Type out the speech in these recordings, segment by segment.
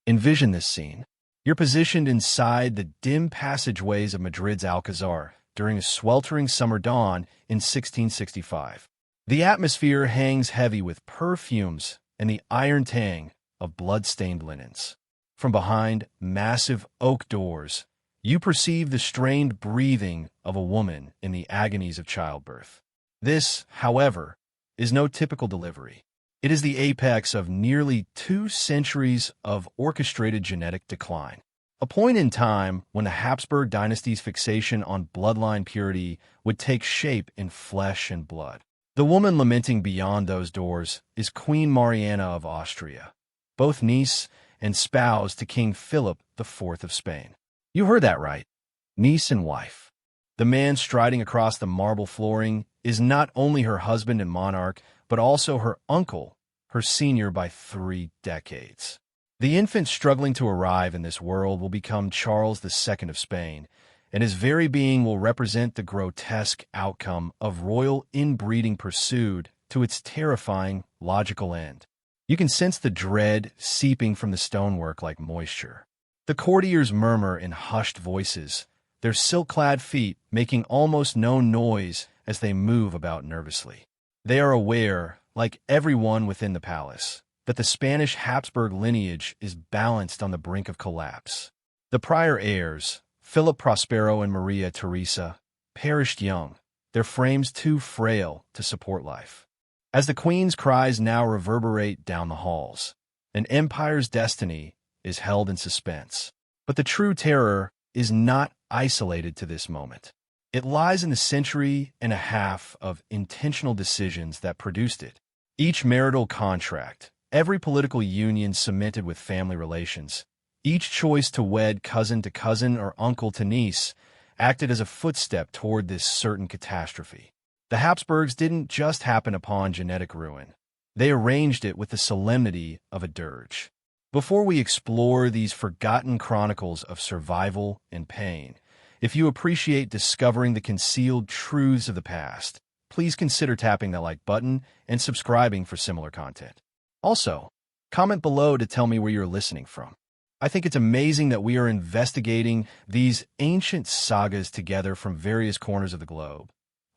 Envision this scene. You're positioned inside the dim passageways of Madrid's Alcazar during a sweltering summer dawn in 1665. The atmosphere hangs heavy with perfumes and the iron tang of blood-stained linens. From behind massive oak doors, you perceive the strained breathing of a woman in the agonies of childbirth. This, however, is no typical delivery. It is the apex of nearly 2 centuries of orchestrated genetic decline. A point in time when the Habsburg dynasty's fixation on bloodline purity would take shape in flesh and blood. The woman lamenting beyond those doors is Queen Mariana of Austria, both niece and spouse to King Philip IV of Spain. You heard that right. Niece and wife. The man striding across the marble flooring is not only her husband and monarch, but also her uncle, her senior by 3 decades. The infant struggling to arrive in this world will become Charles II of Spain, and his very being will represent the grotesque outcome of royal inbreeding pursued to its terrifying, logical end. You can sense the dread seeping from the stonework like moisture. The courtiers murmur in hushed voices, their silk-clad feet making almost no noise as they move about nervously. They are aware, like everyone within the palace, that the Spanish Habsburg lineage is balanced on the brink of collapse. The prior heirs, Philip Prospero and Maria Theresa, perished young, their frames too frail to support life. As the Queen's cries now reverberate down the halls, an empire's destiny is held in suspense. But the true terror is not isolated to this moment. It lies in the century and a half of intentional decisions that produced it. Each marital contract, every political union cemented with family relations, each choice to wed cousin to cousin or uncle to niece acted as a footstep toward this certain catastrophe. The Habsburgs didn't just happen upon genetic ruin. They arranged it with the solemnity of a dirge. Before we explore these forgotten chronicles of survival and pain, if you appreciate discovering the concealed truths of the past, please consider tapping that like button and subscribing for similar content. Also, comment below to tell me where you're listening from. I think it's amazing that we are investigating these ancient sagas together from various corners of the globe,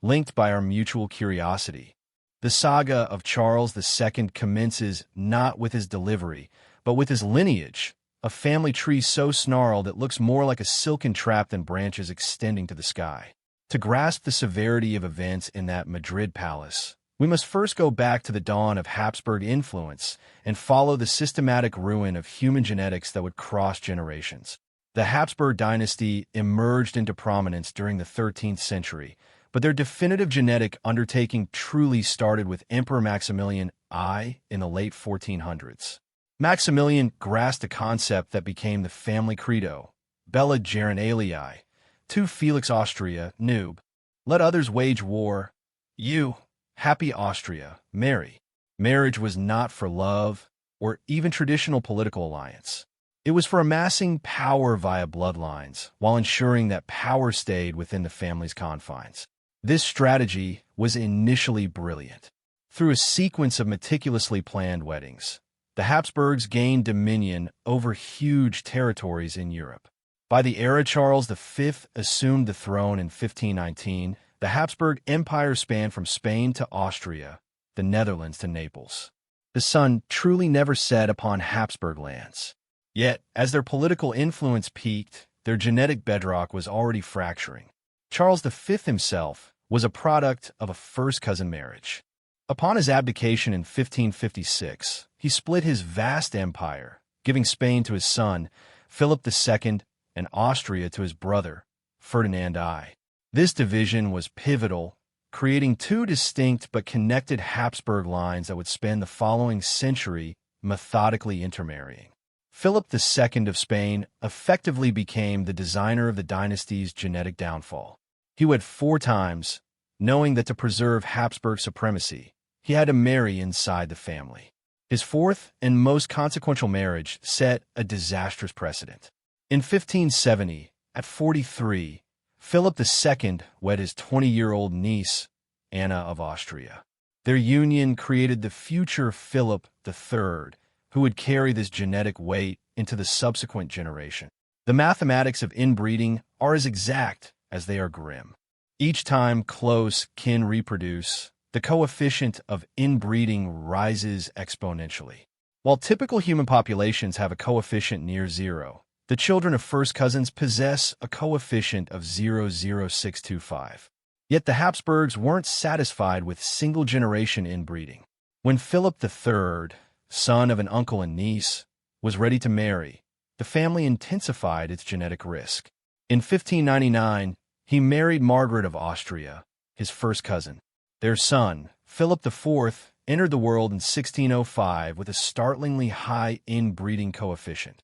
linked by our mutual curiosity. The saga of Charles II commences not with his delivery, but with his lineage, a family tree so snarled it looks more like a silken trap than branches extending to the sky. To grasp the severity of events in that Madrid palace, we must first go back to the dawn of Habsburg influence and follow the systematic ruin of human genetics that would cross generations. The Habsburg dynasty emerged into prominence during the 13th century, but their definitive genetic undertaking truly started with Emperor Maximilian I in the late 1400s. Maximilian grasped a concept that became the family credo, Bella Geronalii, tu Felix Austria, nub. Let others wage war. You, happy Austria, marry. Marriage was not for love or even traditional political alliance. It was for amassing power via bloodlines while ensuring that power stayed within the family's confines. This strategy was initially brilliant. Through a sequence of meticulously planned weddings, the Habsburgs gained dominion over huge territories in Europe. By the era Charles V assumed the throne in 1519, the Habsburg Empire spanned from Spain to Austria, the Netherlands to Naples. The sun truly never set upon Habsburg lands. Yet, as their political influence peaked, their genetic bedrock was already fracturing. Charles V himself was a product of a first-cousin marriage. Upon his abdication in 1556, he split his vast empire, giving Spain to his son, Philip II, and Austria to his brother, Ferdinand I. This division was pivotal, creating 2 distinct but connected Habsburg lines that would spend the following century methodically intermarrying. Philip II of Spain effectively became the designer of the dynasty's genetic downfall. He wed 4 times, knowing that to preserve Habsburg supremacy, he had to marry inside the family. His 4th and most consequential marriage set a disastrous precedent. In 1570, at 43, Philip II wed his 20-year-old niece, Anna of Austria. Their union created the future Philip III, who would carry this genetic weight into the subsequent generation. The mathematics of inbreeding are as exact as they are grim. Each time close kin reproduce, the coefficient of inbreeding rises exponentially. While typical human populations have a coefficient near zero, the children of first cousins possess a coefficient of 0.0625. Yet the Habsburgs weren't satisfied with single-generation inbreeding. When Philip III, son of an uncle and niece, was ready to marry, the family intensified its genetic risk. In 1599, he married Margaret of Austria, his first cousin. Their son, Philip IV, entered the world in 1605 with a startlingly high inbreeding coefficient.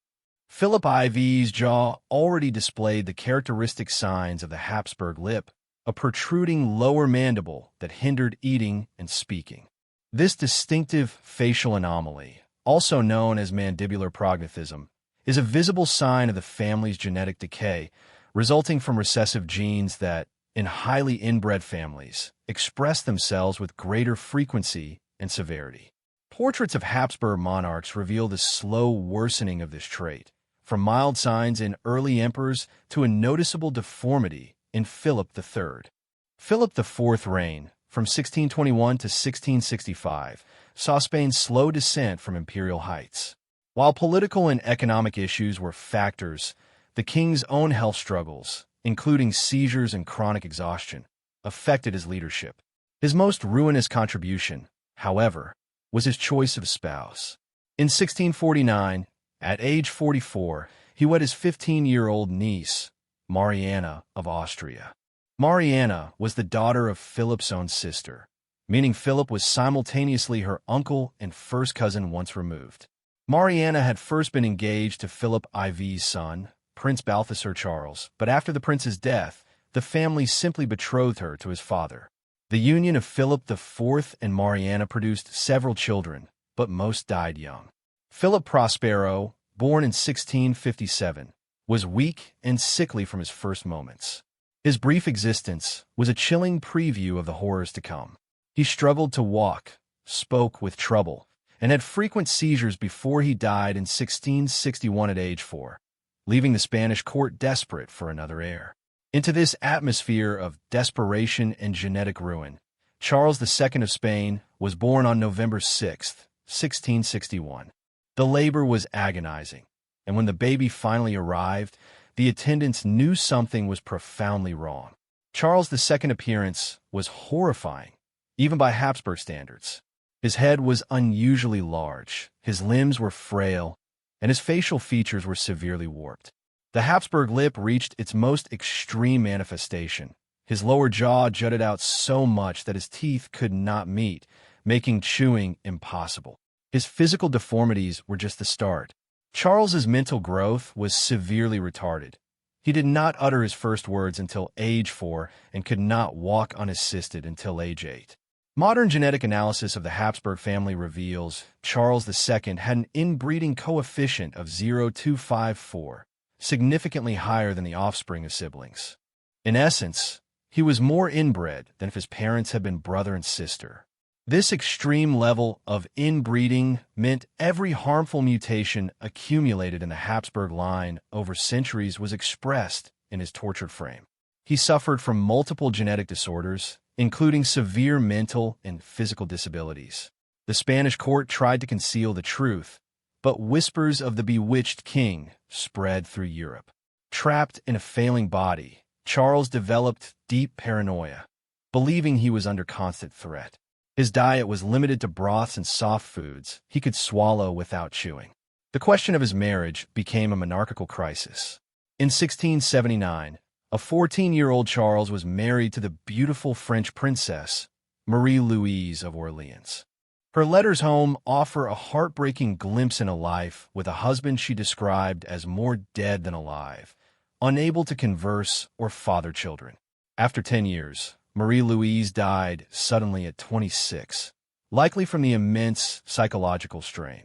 Philip IV's jaw already displayed the characteristic signs of the Habsburg lip, a protruding lower mandible that hindered eating and speaking. This distinctive facial anomaly, also known as mandibular prognathism, is a visible sign of the family's genetic decay, resulting from recessive genes that, in highly inbred families, express themselves with greater frequency and severity. Portraits of Habsburg monarchs reveal the slow worsening of this trait, from mild signs in early emperors to a noticeable deformity in Philip III. Philip IV's reign, from 1621 to 1665, saw Spain's slow descent from imperial heights. While political and economic issues were factors, the king's own health struggles, including seizures and chronic exhaustion, affected his leadership. His most ruinous contribution, however, was his choice of a spouse. In 1649, at age 44, he wed his 15-year-old niece, Mariana of Austria. Mariana was the daughter of Philip's own sister, meaning Philip was simultaneously her uncle and first cousin once removed. Mariana had first been engaged to Philip IV's son, Prince Balthasar Charles, but after the prince's death, the family simply betrothed her to his father. The union of Philip IV and Mariana produced several children, but most died young. Philip Prospero, born in 1657, was weak and sickly from his first moments. His brief existence was a chilling preview of the horrors to come. He struggled to walk, spoke with trouble, and had frequent seizures before he died in 1661 at age 4, leaving the Spanish court desperate for another heir. Into this atmosphere of desperation and genetic ruin, Charles II of Spain was born on November 6, 1661. The labor was agonizing, and when the baby finally arrived, the attendants knew something was profoundly wrong. Charles II's appearance was horrifying, even by Habsburg standards. His head was unusually large, his limbs were frail, and his facial features were severely warped. The Habsburg lip reached its most extreme manifestation. His lower jaw jutted out so much that his teeth could not meet, making chewing impossible. His physical deformities were just the start. Charles's mental growth was severely retarded. He did not utter his first words until age 4 and could not walk unassisted until age 8. Modern genetic analysis of the Habsburg family reveals Charles II had an inbreeding coefficient of 0.254, significantly higher than the offspring of siblings. In essence, he was more inbred than if his parents had been brother and sister. This extreme level of inbreeding meant every harmful mutation accumulated in the Habsburg line over centuries was expressed in his tortured frame. He suffered from multiple genetic disorders, including severe mental and physical disabilities. The Spanish court tried to conceal the truth, but whispers of the bewitched king spread through Europe. Trapped in a failing body, Charles developed deep paranoia, believing he was under constant threat. His diet was limited to broths and soft foods he could swallow without chewing. The question of his marriage became a monarchical crisis. In 1679, a 14-year-old Charles was married to the beautiful French princess, Marie-Louise of Orleans. Her letters home offer a heartbreaking glimpse in a life with a husband she described as more dead than alive, unable to converse or father children. After 10 years, Marie-Louise died suddenly at 26, likely from the immense psychological strain.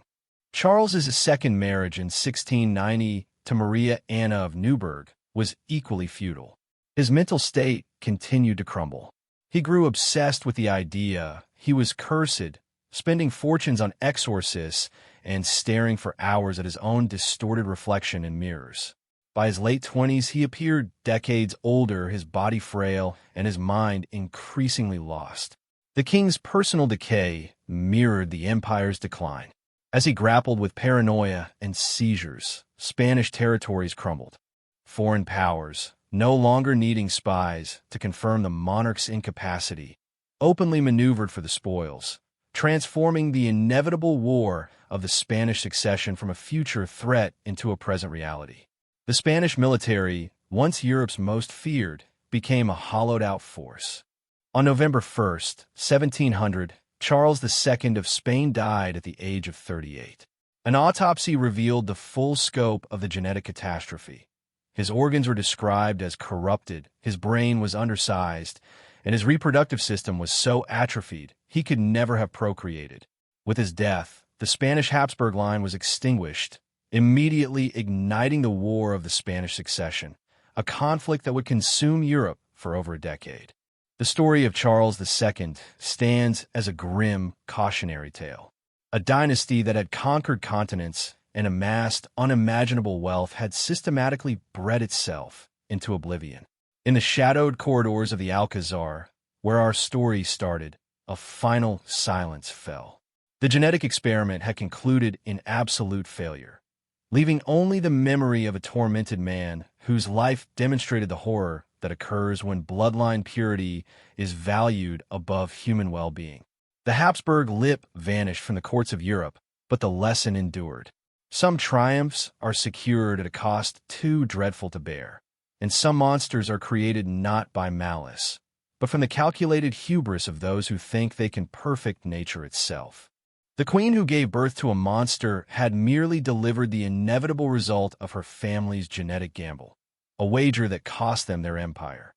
Charles's second marriage in 1690 to Maria Anna of Neuburg was equally futile. His mental state continued to crumble. He grew obsessed with the idea he was cursed spending fortunes on exorcists and staring for hours at his own distorted reflection in mirrors. By his late 20s, he appeared decades older, his body frail, and his mind increasingly lost. The king's personal decay mirrored the empire's decline. As he grappled with paranoia and seizures, Spanish territories crumbled. Foreign powers, no longer needing spies to confirm the monarch's incapacity, openly maneuvered for the spoils, transforming the inevitable war of the Spanish succession from a future threat into a present reality. The Spanish military, once Europe's most feared, became a hollowed-out force. On November 1st, 1700, Charles II of Spain died at the age of 38. An autopsy revealed the full scope of the genetic catastrophe. His organs were described as corrupted, his brain was undersized, and his reproductive system was so atrophied he could never have procreated. With his death, the Spanish Habsburg line was extinguished, immediately igniting the War of the Spanish Succession, a conflict that would consume Europe for over a decade. The story of Charles II stands as a grim, cautionary tale. A dynasty that had conquered continents and amassed unimaginable wealth had systematically bred itself into oblivion. In the shadowed corridors of the Alcazar, where our story started, a final silence fell. The genetic experiment had concluded in absolute failure, leaving only the memory of a tormented man whose life demonstrated the horror that occurs when bloodline purity is valued above human well-being. The Habsburg lip vanished from the courts of Europe, but the lesson endured. Some triumphs are secured at a cost too dreadful to bear, and some monsters are created not by malice, but from the calculated hubris of those who think they can perfect nature itself. The queen who gave birth to a monster had merely delivered the inevitable result of her family's genetic gamble, a wager that cost them their empire.